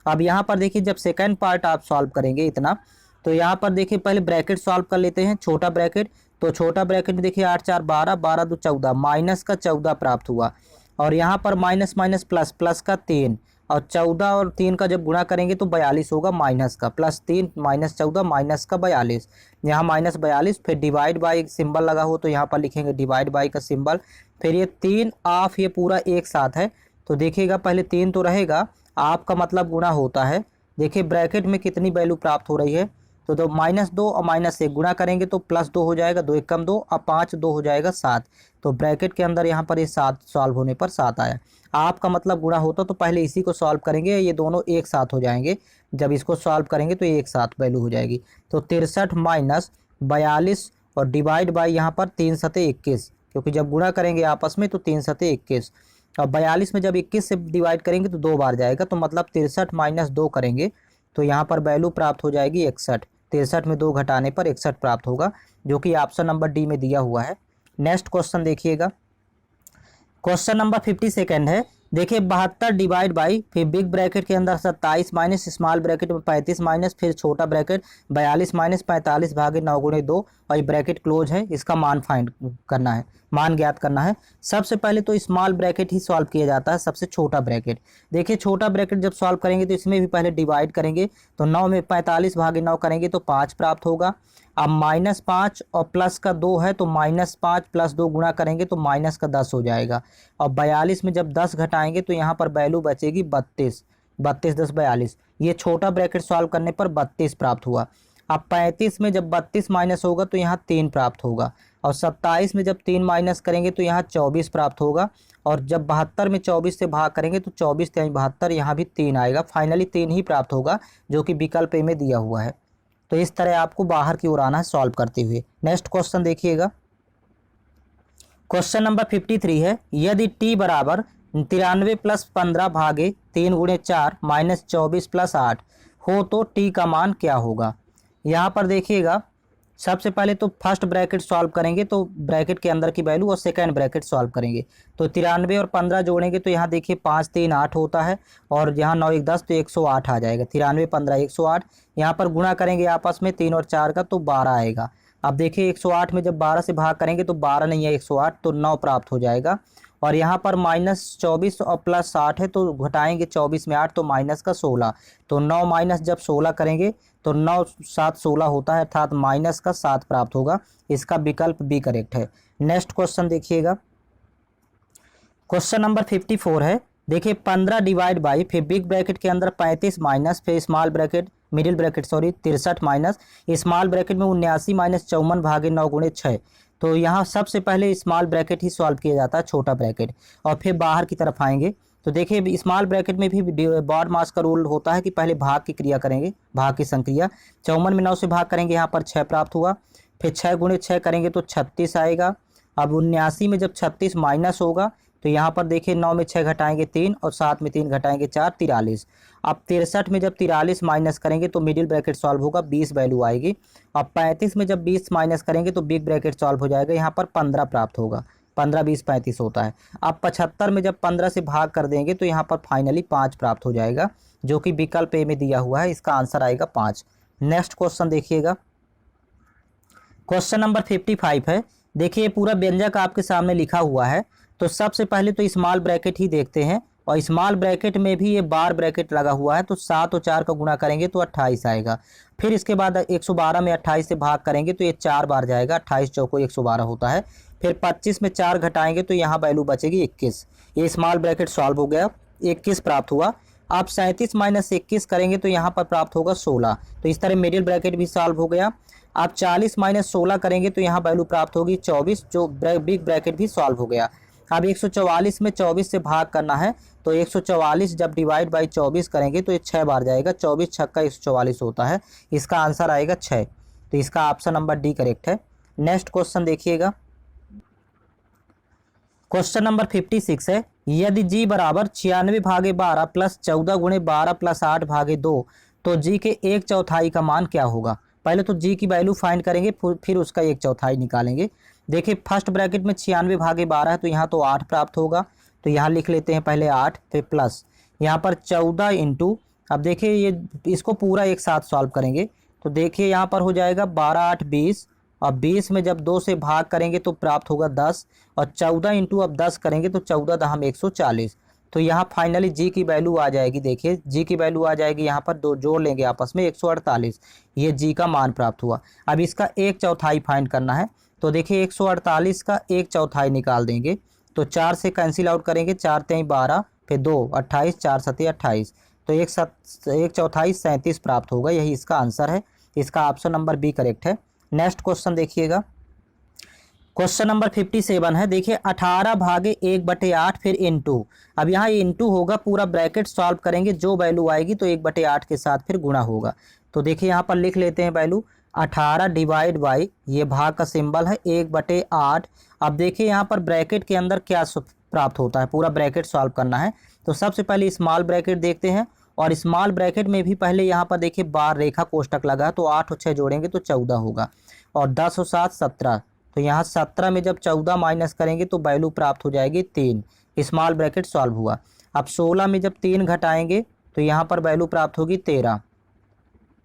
अब यहाँ पर देखिए जब सेकेंड पार्ट आप सॉल्व करेंगे इतना, तो यहाँ पर देखिए पहले ब्रैकेट सॉल्व कर लेते हैं, छोटा ब्रैकेट। तो छोटा ब्रैकेट में देखिए 8 4 12, 12 2 14, माइनस का 14 प्राप्त हुआ। और यहाँ पर माइनस माइनस प्लस, प्लस का 3, और 14 और 3 का जब गुणा करेंगे तो 42 होगा, माइनस का +3 -14 माइनस का 42, यहाँ -42। फिर डिवाइड बाई सिंबल लगा हो तो यहाँ पर लिखेंगे डिवाइड बाई का सिंबल। फिर ये 3 ऑफ, ये पूरा एक साथ है, तो देखिएगा पहले 3 तो रहेगा, आपका मतलब गुणा होता है। देखिए ब्रैकेट में कितनी वैल्यू प्राप्त हो रही है, तो -2 और -1 गुणा करेंगे तो +2 हो जाएगा, 2 1 कम 2, और 5 2 हो जाएगा 7। तो ब्रैकेट के अंदर यहाँ पर ये 7 सॉल्व होने पर 7 आया। आपका मतलब गुणा होता तो पहले इसी को सॉल्व करेंगे, ये दोनों एक साथ हो जाएंगे। जब इसको सॉल्व करेंगे तो एक साथ वैल्यू हो जाएगी। तो 63 - 42 और डिवाइड बाई यहाँ पर 3 सते 21, क्योंकि जब गुणा करेंगे आपस में तो 3 सते 21, और 42 में जब 21 से डिवाइड करेंगे तो 2 बार जाएगा, तो मतलब 63 - 2 करेंगे तो यहाँ पर वैल्यू प्राप्त हो जाएगी 61। 63 में 2 घटाने पर 61 प्राप्त होगा, जो कि ऑप्शन नंबर डी में दिया हुआ है। नेक्स्ट क्वेश्चन देखिएगा, क्वेश्चन नंबर 52 है। देखिए 72 डिवाइड बाई, फिर बिग ब्रैकेट के अंदर 27 माइनस स्मॉल ब्रैकेट में 35 माइनस, फिर छोटा ब्रैकेट 42 माइनस 45 भागे 9 गुणे 2, और ये ब्रैकेट क्लोज है। इसका मान फाइंड करना है, मान ज्ञात करना है। सबसे पहले तो स्मॉल ब्रैकेट ही सॉल्व किया जाता है, सबसे छोटा ब्रैकेट। देखिए छोटा ब्रैकेट जब सॉल्व करेंगे तो इसमें भी पहले डिवाइड करेंगे, तो 9 में 45 भागे 9 करेंगे तो 5 प्राप्त होगा। अब -5 और प्लस का 2 है, तो -5 + 2 गुणा करेंगे तो माइनस का 10 हो जाएगा। और 42 में जब 10 घटाएंगे तो यहाँ पर वैल्यू बचेगी 32, 32 10 42। ये छोटा ब्रैकेट सॉल्व करने पर 32 प्राप्त हुआ। अब 35 में जब 32 माइनस होगा तो यहाँ 3 प्राप्त होगा, और 27 में जब 3 माइनस करेंगे तो यहाँ 24 प्राप्त होगा। और जब 72 में 24 से भाग करेंगे तो 24 3 72, यहाँ भी 3 आएगा। फाइनली 3 ही प्राप्त होगा, जो कि विकल्प ए में दिया हुआ है। तो इस तरह आपको बाहर की ओर आना है सॉल्व करते हुए। नेक्स्ट क्वेश्चन देखिएगा, क्वेश्चन नंबर 53 है। यदि t बराबर 93 + 15 भागे 3 गुणे 4 माइनस 24 + 8 हो तो t का मान क्या होगा। यहाँ पर देखिएगा सबसे पहले तो फर्स्ट ब्रैकेट सॉल्व करेंगे, तो ब्रैकेट के अंदर की वैल्यू, और सेकंड ब्रैकेट सॉल्व करेंगे। तो 93 और 15 जोड़ेंगे तो यहाँ देखिए 5 3 8 होता है, और यहाँ 9 1 10 तो 108 आ जाएगा। 93 15 108, यहाँ पर गुणा करेंगे आपस में 3 और 4 का तो 12 आएगा। अब देखिए 108 में जब 12 से भाग करेंगे तो 12 नहीं है 108, तो 9 प्राप्त हो जाएगा। और यहाँ पर -24 और +8 है, तो घटाएंगे 24 में 8 तो माइनस का 16, तो 9 माइनस जब 16 करेंगे तो 9 7 16 होता है, अर्थात माइनस का 7 प्राप्त होगा। इसका विकल्प बी करेक्ट है। नेक्स्ट क्वेश्चन देखिएगा, क्वेश्चन नंबर 54 है। देखिए 15 डिवाइड बाई, फिर बिग ब्रैकेट के अंदर 35 माइनस, फिर small bracket middle bracket 63 minus, small bracket में 79 माइनस 54 भागे 9 गुणे 6। तो यहाँ सबसे पहले स्मॉल ब्रैकेट ही सॉल्व किया जाता है, छोटा ब्रैकेट, और फिर बाहर की तरफ आएंगे। तो देखिए स्मॉल ब्रैकेट में भी बॉड मास का रूल होता है कि पहले भाग की क्रिया करेंगे, भाग की संक्रिया। 54 में 9 से भाग करेंगे, यहाँ पर 6 प्राप्त हुआ। फिर 6 गुणे 6 करेंगे तो 36 आएगा। अब 79 में जब 36 माइनस होगा तो यहाँ पर देखिए 9 में 6 घटाएंगे 3 और 7 में 3 घटाएंगे 4, 43। अब 63 में जब 43 माइनस करेंगे तो मिडिल ब्रैकेट सॉल्व होगा, 20 वैल्यू आएगी। अब 35 में जब 20 माइनस करेंगे तो बिग ब्रैकेट सॉल्व हो जाएगा, यहाँ पर 15 प्राप्त होगा। 15, 20, 35 होता है। अब 75 में जब 15 से भाग कर देंगे तो यहाँ पर फाइनली 5 प्राप्त हो जाएगा, जो कि विकल्प ए में दिया हुआ है। इसका आंसर आएगा 5। नेक्स्ट क्वेश्चन देखिएगा, क्वेश्चन नंबर 55 है। देखिए पूरा व्यंजक आपके सामने लिखा हुआ है। तो सबसे पहले तो स्मॉल ब्रैकेट ही देखते हैं, और स्मॉल ब्रैकेट में भी ये बार ब्रैकेट लगा हुआ है। तो 7 और 4 का गुणा करेंगे तो 28 आएगा। फिर इसके बाद 112 में 28 से भाग करेंगे तो ये 4 बार जाएगा, 28 चौको 112 होता है। फिर 25 में 4 घटाएंगे तो यहाँ वैल्यू बचेगी 21। ये स्मॉल ब्रैकेट सॉल्व हो गया, 21 प्राप्त हुआ। आप 37 माइनस 21 करेंगे तो यहाँ पर प्राप्त होगा 16। तो इस तरह मिडिल ब्रैकेट भी सॉल्व हो गया। आप 40 माइनस 16 करेंगे तो यहाँ वैल्यू प्राप्त होगी 24, जो बिग ब्रैकेट भी सॉल्व हो गया। अब 144 में 24 से भाग करना है, तो 144 जब डिवाइड बाई 24 करेंगे तो ये 6 बार जाएगा, 24 छक्का 144 होता है। इसका आंसर आएगा 6। तो इसका ऑप्शन नंबर डी करेक्ट है। नेक्स्ट क्वेश्चन देखिएगा, क्वेश्चन नंबर 56 है। यदि जी बराबर 96 भागे 12 प्लस 14 गुणे 12 प्लस 8 भागे 2, तो जी के 1/4 का मान क्या होगा। पहले तो जी की वैल्यू फाइंड करेंगे, फिर उसका 1/4 निकालेंगे। देखिए फर्स्ट ब्रैकेट में 96 भागे 12 है, तो यहाँ तो 8 प्राप्त होगा। तो यहाँ लिख लेते हैं पहले 8, फिर प्लस यहाँ पर 14 इंटू, अब देखिए ये इसको पूरा एक साथ सॉल्व करेंगे। तो देखिए यहाँ पर हो जाएगा 12 8 20, और 20 में जब 2 से भाग करेंगे तो प्राप्त होगा 10, और 14 इंटू अब 10 करेंगे तो 14 दहम 140। तो यहाँ फाइनली जी की वैल्यू आ जाएगी। देखिए जी की वैल्यू आ जाएगी, यहाँ पर दो जोड़ लेंगे आपस में, 148। ये जी का मान प्राप्त हुआ। अब इसका 1/4 फाइंड करना है। तो देखिए 148 का 1/4 निकाल देंगे, तो 4 से कैंसिल आउट करेंगे, 4 3 12, फिर 2 28, 4 7 28। तो 1/4 37 प्राप्त होगा। यही इसका आंसर है। इसका ऑप्शन नंबर बी करेक्ट है। नेक्स्ट क्वेश्चन देखिएगा, क्वेश्चन नंबर 57 है। देखिए 18 भागे 1/8 फिर इंटू, अब यहाँ इंटू होगा, पूरा ब्रैकेट सॉल्व करेंगे, जो वैल्यू आएगी तो 1/8 के साथ फिर गुणा होगा। तो देखिए यहाँ पर लिख लेते हैं वैल्यू 18 डिवाइड बाई, ये भाग का सिंबल है, 1/8। अब देखिए यहाँ पर ब्रैकेट के अंदर क्या प्राप्त होता है, पूरा ब्रैकेट सॉल्व करना है। तो सबसे पहले स्मॉल ब्रैकेट देखते हैं, और स्मॉल ब्रैकेट में भी पहले यहाँ पर देखिए बार रेखा कोष्टक लगा है, तो 8 और 6 जोड़ेंगे तो 14 होगा, और 10 और 7 17। तो यहाँ 17 में जब 14 माइनस करेंगे तो वैल्यू प्राप्त हो जाएगी 3। स्मॉल ब्रैकेट सॉल्व हुआ। अब 16 में जब 3 घटाएंगे तो यहाँ पर वैल्यू प्राप्त होगी 13,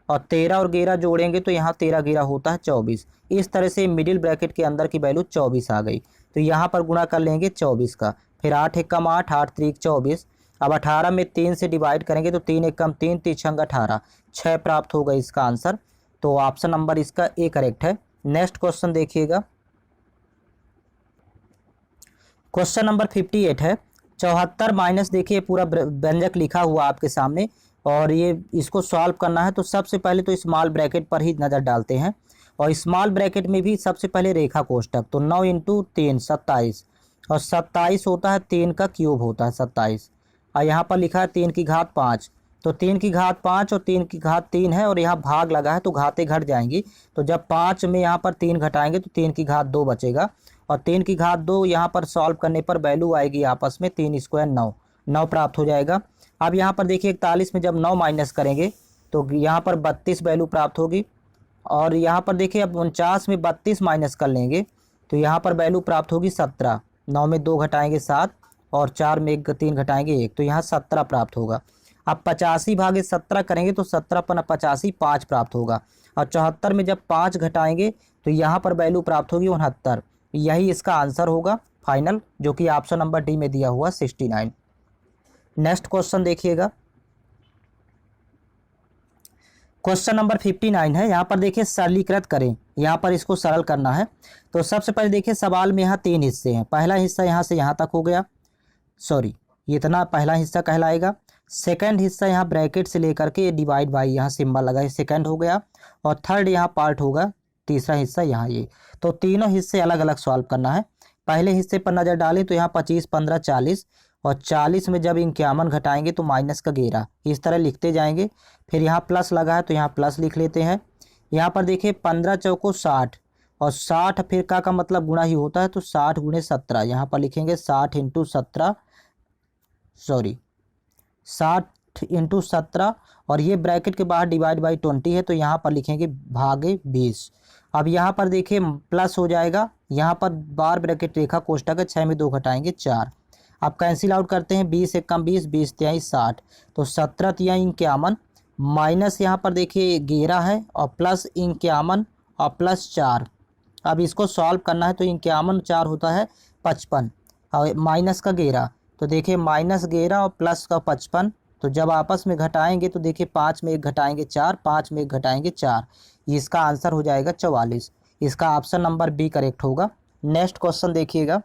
और 13 और 11 जोड़ेंगे तो यहाँ 13 11 होता है 24। इस तरह से मिडिल ब्रैकेट के अंदर की वैल्यू 24 आ गई। तो यहाँ पर गुणा कर लेंगे 24 का, फिर 8 एकम 8, 8 3 24। अब 18 में 3 से डिवाइड करेंगे तो 3 एकम 3, 3 छंग 18, 6 प्राप्त होगा इसका आंसर। तो ऑप्शन नंबर इसका ए करेक्ट है। नेक्स्ट क्वेश्चन देखिएगा, क्वेश्चन नंबर 58 है। 74 माइनस, देखिए पूरा व्यंजक लिखा हुआ आपके सामने, और ये इसको सॉल्व करना है। तो सबसे पहले तो स्मॉल ब्रैकेट पर ही नज़र डालते हैं, और स्मॉल ब्रैकेट में भी सबसे पहले रेखा कोष्टक। तो 9 इंटू 3 27, और 27 होता है 3 का क्यूब होता है 27, और यहाँ पर लिखा है 3 की घात 5। तो 3 की घात 5 और 3 की घात 3 है, और यहाँ भाग लगा है तो घातें घट जाएंगी। तो जब 5 में यहाँ पर 3 घटाएंगे तो 3 की घात 2 बचेगा, और 3 की घात 2 यहाँ पर सॉल्व करने पर वैल्यू आएगी आपस में 3 स्क्वायर 9, 9 प्राप्त हो जाएगा। अब यहाँ पर देखिए 41 में जब 9 माइनस करेंगे तो यहाँ पर 32 वैल्यू प्राप्त होगी, और यहाँ पर देखिए अब 49 में 32 माइनस कर लेंगे तो यहाँ पर वैल्यू प्राप्त होगी 17। 9 में 2 घटाएंगे 7, और 4 में 3 घटाएंगे 1, तो यहाँ 17 प्राप्त होगा। अब 85 भागे 17 करेंगे तो 17 पर 85 5 प्राप्त होगा, और 74 में जब 5 घटाएंगे तो यहाँ पर वैल्यू प्राप्त होगी 69। यही इसका आंसर होगा फाइनल, जो कि ऑप्शन नंबर डी में दिया हुआ 69। नेक्स्ट क्वेश्चन देखिएगा, क्वेश्चन नंबर 59 है। यहाँ पर देखिए सरलीकृत करें, यहाँ पर इसको सरल करना है। तो सबसे पहले देखिए सवाल में यहाँ 3 हिस्से हैं। पहला हिस्सा यहाँ से यहाँ तक हो गया, सॉरी ये इतना पहला हिस्सा कहलाएगा। सेकंड हिस्सा यहाँ ब्रैकेट से लेकर के डिवाइड बाई यहाँ सिंबल लगा है, सेकंड हो गया, और थर्ड यहाँ पार्ट होगा, तीसरा हिस्सा यहाँ ये। तो तीनों हिस्से अलग अलग सॉल्व करना है। पहले हिस्से पर नज़र डालें तो यहाँ 25 15 40, और 40 में जब 51 घटाएंगे तो माइनस का 11, इस तरह लिखते जाएंगे। फिर यहाँ प्लस लगा है तो यहाँ प्लस लिख लेते हैं। यहाँ पर देखिए 15 चौको 60, और 60 फिर का मतलब गुणा ही होता है, तो 60 गुणे 17 यहाँ पर लिखेंगे 60 इंटू 17, सॉरी 60 इंटू 17, और ये ब्रैकेट के बाहर डिवाइड बाई 20 है, तो यहाँ पर लिखेंगे भागे 20। अब यहाँ पर देखिए प्लस हो जाएगा, यहाँ पर बार ब्रैकेट रेखा कोष्टक है, 6 में 2 घटाएंगे 4। अब कैंसिल आउट करते हैं, 20 एकम 20, 20 तिहाई 60, तो 17 तिहाई 51, माइनस यहाँ पर देखिए 11 है, और प्लस 51 और प्लस 4। अब इसको सॉल्व करना है, तो 51 4 होता है 55, और माइनस का 11, तो देखिए माइनस 11 और प्लस का 55, तो जब आपस में घटाएंगे तो देखिए 5 में 1 घटाएंगे 4, 5 में 1 घटाएंगे 4, इसका आंसर हो जाएगा 44। इसका ऑप्शन नंबर बी करेक्ट होगा। नेक्स्ट क्वेश्चन देखिएगा,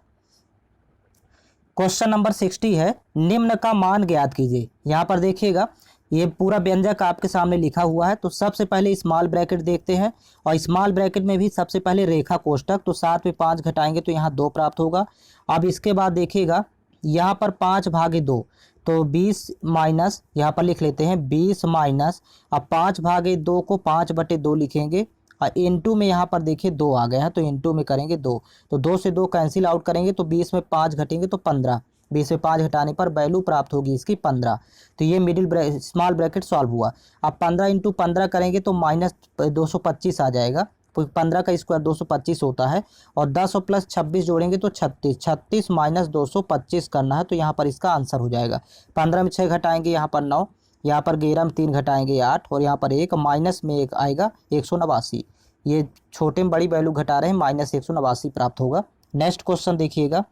क्वेश्चन नंबर 60 है, निम्न का मान ज्ञात कीजिए। यहाँ पर देखिएगा ये पूरा व्यंजक आपके सामने लिखा हुआ है, तो सबसे पहले स्मॉल ब्रैकेट देखते हैं, और स्मॉल ब्रैकेट में भी सबसे पहले रेखा कोष्टक, तो 7 में 5 घटाएंगे तो यहाँ 2 प्राप्त होगा। अब इसके बाद देखिएगा यहाँ पर 5 भागे 2, तो 20 माइनस, यहाँ पर लिख लेते हैं 20 माइनस, अब 5 भागे 2 को 5/2 लिखेंगे, और इनटू में यहाँ पर देखिए 2 आ गया है, तो इनटू में करेंगे 2, तो 2 से 2 कैंसिल आउट करेंगे, तो 20 में 5 घटेंगे तो 15, 20 में 5 घटाने पर वैल्यू प्राप्त होगी इसकी 15। तो ये स्मॉल ब्रैकेट सॉल्व हुआ। अब 15 इंटू 15 करेंगे तो माइनस 225 आ जाएगा, 15 का स्क्वायर 225 होता है, और 10 और प्लस 26 जोड़ेंगे तो 36, 36 माइनस 225 करना है, तो यहाँ पर इसका आंसर हो जाएगा। 15 में 6 घटाएंगे यहाँ पर 9, यहाँ पर 11 में 3 घटाएंगे 8, और यहाँ पर 1 माइनस में 1 आएगा 189। ये छोटे में बड़ी वैल्यू घटा रहे हैं, माइनस 189 प्राप्त होगा। नेक्स्ट क्वेश्चन देखिएगा,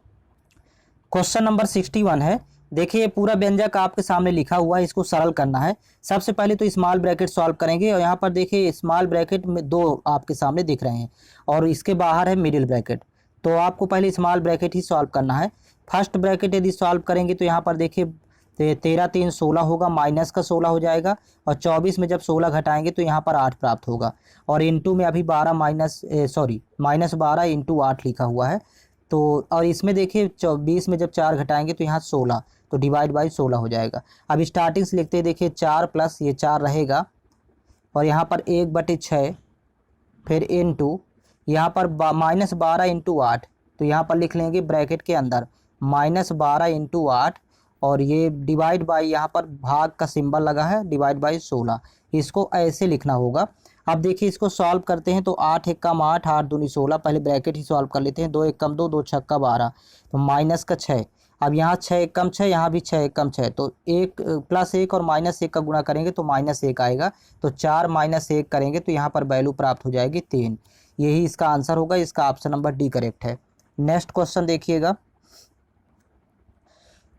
क्वेश्चन नंबर 61 है। देखिए पूरा व्यंजक आपके सामने लिखा हुआ है, इसको सरल करना है। सबसे पहले तो स्मॉल ब्रैकेट सॉल्व करेंगे, और यहाँ पर देखिए स्मॉल ब्रैकेट में 2 आपके सामने दिख रहे हैं, और इसके बाहर है मिडिल ब्रैकेट, तो आपको पहले स्मॉल ब्रैकेट ही सॉल्व करना है। फर्स्ट ब्रैकेट यदि सॉल्व करेंगे तो यहाँ पर देखिए 13 3 16 होगा, माइनस का 16 हो जाएगा, और 24 में जब 16 घटाएंगे तो यहाँ पर 8 प्राप्त होगा, और इनटू में अभी 12 माइनस 12 इंटू 8 लिखा हुआ है। तो और इसमें देखिए 20 में जब 4 घटाएंगे तो यहाँ 16, तो डिवाइड बाई 16 हो जाएगा। अब स्टार्टिंग से लिखते हैं, देखिए 4 प्लस ये 4 रहेगा, और यहाँ पर 1/6, फिर इनटू यहाँ पर माइनस 12 इंटू 8, तो यहाँ पर लिख लेंगे ब्रैकेट के अंदर माइनस 12 इंटू 8, और ये डिवाइड बाई यहाँ पर भाग का सिंबल लगा है, डिवाइड बाई 16, इसको ऐसे लिखना होगा। अब देखिए इसको सॉल्व करते हैं, तो 8 एकम 8, 8 दूनी 16, पहले ब्रैकेट ही सॉल्व कर लेते हैं, 2 एकम 2, 2 छक्का 12, तो माइनस का 6, अब यहाँ 6 एकम 6, यहाँ भी 6 एकम 6, तो 1 प्लस 1 और माइनस 1 का गुणा करेंगे तो माइनस 1 आएगा, तो 4 माइनस 1 करेंगे तो यहाँ पर वैल्यू प्राप्त हो जाएगी 3। यही इसका आंसर होगा, इसका ऑप्शन नंबर डी करेक्ट है। नेक्स्ट क्वेश्चन देखिएगा,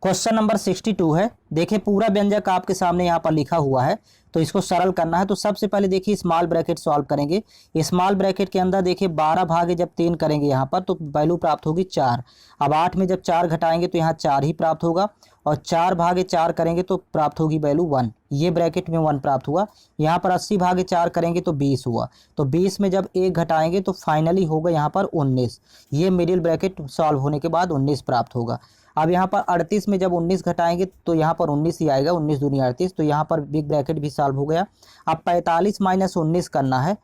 क्वेश्चन नंबर 62 है। देखिए पूरा व्यंजक आपके सामने यहाँ पर लिखा हुआ है, तो इसको सरल करना है। तो सबसे पहले देखिए स्मॉल ब्रैकेट सॉल्व करेंगे। स्मॉल ब्रैकेट के अंदर देखिए 12 भागे जब 3 करेंगे यहाँ पर तो वैल्यू प्राप्त होगी 4। अब 8 में जब 4 घटाएंगे तो यहाँ 4 ही प्राप्त होगा, और 4 भागे 4 करेंगे तो प्राप्त होगी वैल्यू 1। ये ब्रैकेट में 1 प्राप्त हुआ। यहाँ पर 80 भागे 4 करेंगे तो 20 हुआ, तो 20 में जब 1 घटाएंगे तो फाइनली होगा यहाँ पर 19। ये मिडिल ब्रैकेट सॉल्व होने के बाद 19 प्राप्त होगा। अब यहाँ पर 38 में जब 19 घटाएंगे तो यहाँ पर 19 ही आएगा, 19 दूनी 38, तो यहाँ पर बिग ब्रैकेट भी सॉल्व हो गया। अब 45 माइनस 19 करना है,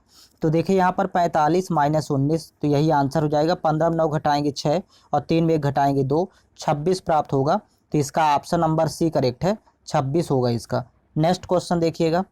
तो देखिए यहाँ पर 45 माइनस 19, तो यही आंसर हो जाएगा। 15 में 9 घटाएंगे 6, और 3 में 1 घटाएंगे 2, 26 प्राप्त होगा। तो इसका ऑप्शन नंबर सी करेक्ट है, 26 होगा इसका। नेक्स्ट क्वेश्चन देखिएगा,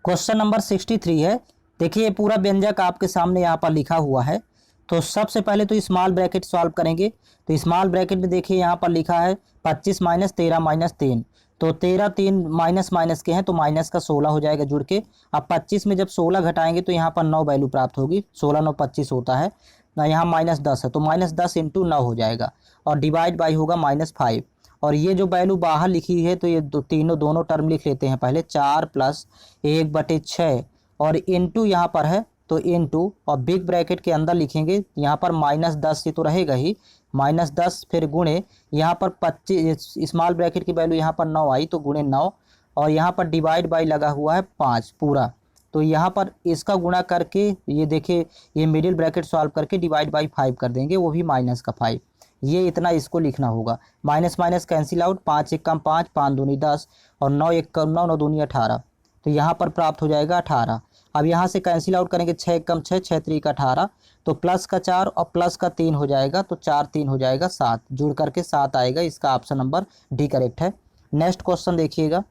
क्वेश्चन नंबर 63 है। देखिए पूरा व्यंजक आपके सामने यहाँ पर लिखा हुआ है। तो सबसे पहले तो स्मॉल ब्रैकेट सॉल्व करेंगे। तो स्मॉल ब्रैकेट में देखिए यहाँ पर लिखा है 25 माइनस 13 माइनस 3, तो 13 3 माइनस माइनस के हैं तो माइनस का 16 हो जाएगा जुड़ के। अब 25 में जब 16 घटाएंगे तो यहाँ पर 9 वैल्यू प्राप्त होगी, 16 9 25 होता है ना, यहाँ माइनस 10 है तो माइनस 10 इंटू 9 हो जाएगा, और डिवाइड बाई होगा -5। और ये जो वैल्यू बाहर लिखी है तो ये दोनों टर्म लिख लेते हैं पहले, 4 प्लस 1/6 और इंटू यहाँ पर है तो इनटू, और बिग ब्रैकेट के अंदर लिखेंगे यहाँ पर -10 से तो रहेगा ही, -10 फिर गुणे यहाँ पर 25, स्मॉल ब्रैकेट की वैल्यू यहाँ पर 9 आई तो गुणे 9, और यहाँ पर डिवाइड बाई लगा हुआ है 5 पूरा, तो यहाँ पर इसका गुणा करके ये देखिए ये मिडिल ब्रैकेट सॉल्व करके डिवाइड बाई 5 कर देंगे, वो भी माइनस का 5। ये इतना इसको लिखना होगा। माइनस माइनस कैंसिल आउट, 5 एकम 5, 5 दूनी 10 और 9 एकम 9, 9 दूनी 18, तो यहाँ पर प्राप्त हो जाएगा 18। अब यहाँ से कैंसिल आउट करेंगे, 6 कम 6, 6 3 का 18, तो प्लस का 4 और प्लस का 3 हो जाएगा, तो 4 3 हो जाएगा 7, जुड़ करके 7 आएगा। इसका ऑप्शन नंबर डी करेक्ट है। नेक्स्ट क्वेश्चन देखिएगा,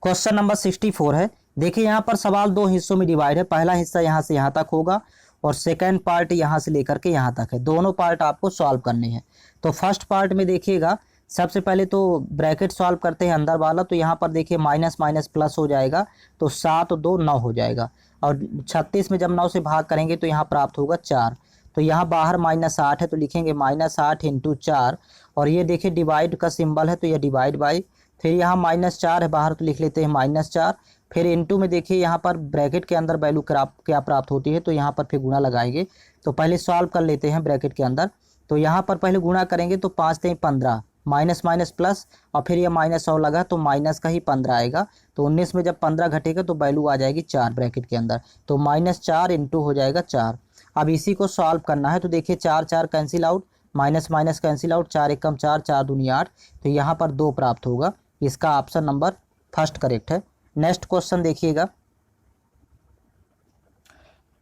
क्वेश्चन नंबर 64 है। देखिए यहाँ पर सवाल दो हिस्सों में डिवाइड है। पहला हिस्सा यहाँ से यहाँ तक होगा और सेकंड पार्ट यहाँ से लेकर के यहाँ तक है। दोनों पार्ट आपको सॉल्व करने हैं। तो फर्स्ट पार्ट में देखिएगा, सबसे पहले तो ब्रैकेट सॉल्व करते हैं अंदर वाला। तो यहाँ पर देखिए माइनस माइनस प्लस हो जाएगा, तो 7 2 9 हो जाएगा। और 36 में जब 9 से भाग करेंगे तो यहाँ प्राप्त होगा 4। तो यहाँ बाहर -8 है, तो लिखेंगे -8 इंटू 4। और ये देखिए डिवाइड का सिंबल है, तो ये डिवाइड बाई, फिर यहाँ -4 है बाहर, तो लिख लेते हैं -4। फिर इंटू में देखिए यहाँ पर ब्रैकेट के अंदर वैल्यू क्या प्राप्त होती है, तो यहाँ पर फिर गुणा लगाएंगे। तो पहले सॉल्व कर लेते हैं ब्रैकेट के अंदर। तो यहाँ पर पहले गुणा करेंगे तो 5 3 15, माइनस माइनस प्लस, और फिर ये -100 लगा तो माइनस का ही 15 आएगा। तो 19 में जब 15 घटेगा तो वैल्यू आ जाएगी 4 ब्रैकेट के अंदर। तो -4 इंटू हो जाएगा 4। अब इसी को सॉल्व करना है। तो देखिए 4 4 cancel out, minus minus cancel out, 4 1 4, 4 दूनी 8। तो यहाँ पर 2 प्राप्त होगा। इसका ऑप्शन नंबर फर्स्ट करेक्ट है। नेक्स्ट क्वेश्चन देखिएगा,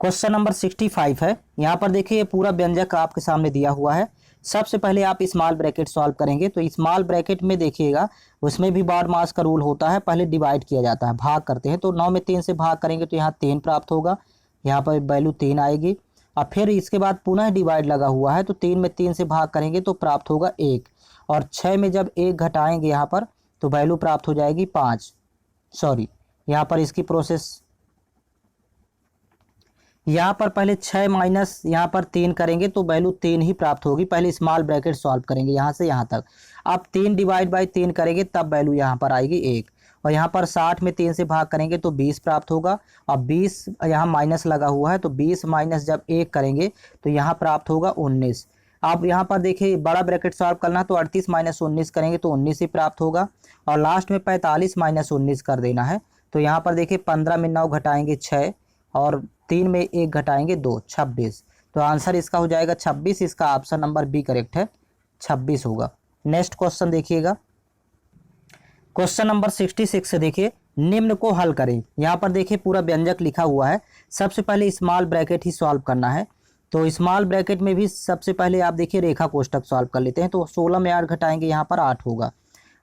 क्वेश्चन नंबर 65 है। यहाँ पर देखिए ये पूरा व्यंजक आपके सामने दिया हुआ है। सबसे पहले आप स्मॉल ब्रैकेट सॉल्व करेंगे। तो स्मॉल ब्रैकेट में देखिएगा, उसमें भी बार मास का रूल होता है। पहले डिवाइड किया जाता है, भाग करते हैं। तो 9 में 3 से भाग करेंगे तो यहाँ 3 प्राप्त होगा, यहाँ पर वैल्यू 3 आएगी। और फिर इसके बाद पुनः डिवाइड लगा हुआ है, तो 3 में 3 से भाग करेंगे तो प्राप्त होगा 1। और 6 में जब 1 घटाएंगे यहाँ पर, तो वैल्यू प्राप्त हो जाएगी 5। सॉरी, यहाँ पर इसकी प्रोसेस, यहाँ पर पहले 6 माइनस यहाँ पर 3 करेंगे तो वैल्यू 3 ही प्राप्त होगी। पहले स्मॉल ब्रैकेट सॉल्व करेंगे यहाँ से यहाँ तक। अब 3 डिवाइड बाई 3 करेंगे तब वैल्यू यहाँ पर आएगी 1। और यहाँ पर 60 में 3 से भाग करेंगे तो 20 प्राप्त होगा। और 20 यहाँ माइनस लगा हुआ है, तो 20 माइनस जब 1 करेंगे तो यहाँ प्राप्त होगा 19। अब यहाँ पर देखिए बड़ा ब्रैकेट सॉल्व करना है, तो 38 माइनस 19 करेंगे तो 19 ही प्राप्त होगा। और लास्ट में 45 माइनस 19 कर देना है। तो यहाँ पर देखिए 15 में 9 घटाएंगे 6, और 3 में 1 घटाएंगे 2, 26। तो आंसर इसका हो जाएगा 26। इसका ऑप्शन नंबर बी करेक्ट है, 26 होगा। नेक्स्ट क्वेश्चन देखिएगा, क्वेश्चन नंबर 66 से देखिए, निम्न को हल करें। यहाँ पर देखिए पूरा व्यंजक लिखा हुआ है। सबसे पहले स्मॉल ब्रैकेट ही सॉल्व करना है। तो स्मॉल ब्रैकेट में भी सबसे पहले आप देखिए रेखा कोष्ठक सॉल्व कर लेते हैं। तो 16 में 8 घटाएंगे, यहाँ पर 8 होगा।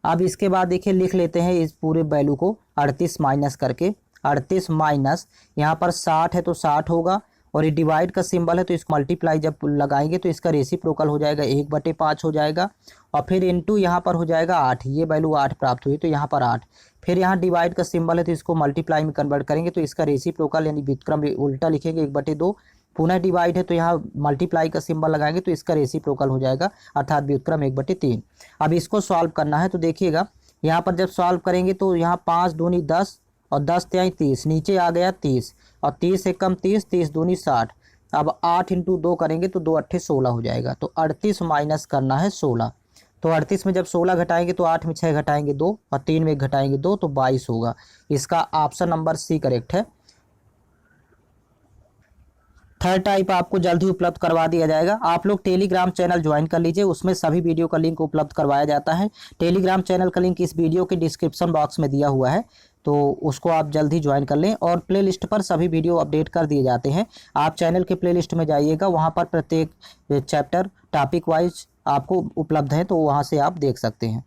अब इसके बाद देखिए लिख लेते हैं इस पूरे वैल्यू को 38 माइनस करके। 38 माइनस यहाँ पर 60 है तो 60 होगा, और ये डिवाइड का सिंबल है तो इसको मल्टीप्लाई जब लगाएंगे तो इसका रेसिप्रोकल हो जाएगा, 1/5 हो जाएगा। और फिर इंटू यहाँ पर हो जाएगा 8, ये वैल्यू 8 प्राप्त हुई तो यहाँ पर 8। फिर यहाँ डिवाइड का सिंबल है तो इसको मल्टीप्लाई में कन्वर्ट करेंगे तो इसका रेसिप्रोकल यानी व्युत्क्रम उल्टा लिखेंगे 1/2। पुनः डिवाइड है तो यहाँ मल्टीप्लाई का सिंबल लगाएंगे तो इसका रेसिप्रोकल हो जाएगा, अर्थात व्युत्क्रम 1/3। अब इसको सॉल्व करना है। तो देखिएगा यहाँ पर जब सॉल्व करेंगे तो यहाँ 5 दूनी 10 और 10 तिहाई 30, नीचे आ गया 30, और 30 से कम 30, 30 दूनी 60। अब 8 इंटू 2 करेंगे तो 2 8 16 हो जाएगा। तो 38 माइनस करना है 16। तो 38 में जब 16 घटाएंगे तो 8 में 6 घटाएंगे 2, और 3 में घटाएंगे 2, तो 22 होगा। इसका ऑप्शन नंबर सी करेक्ट है। थर्ड टाइप आपको जल्द ही उपलब्ध करवा दिया जाएगा। आप लोग टेलीग्राम चैनल ज्वाइन कर लीजिए, उसमें सभी वीडियो का लिंक उपलब्ध करवाया जाता है। टेलीग्राम चैनल का लिंक इस वीडियो के डिस्क्रिप्शन बॉक्स में दिया हुआ है, तो उसको आप जल्द ही ज्वाइन कर लें। और प्लेलिस्ट पर सभी वीडियो अपडेट कर दिए जाते हैं। आप चैनल के प्लेलिस्ट में जाइएगा, वहाँ पर प्रत्येक चैप्टर टॉपिक वाइज आपको उपलब्ध है, तो वहाँ से आप देख सकते हैं।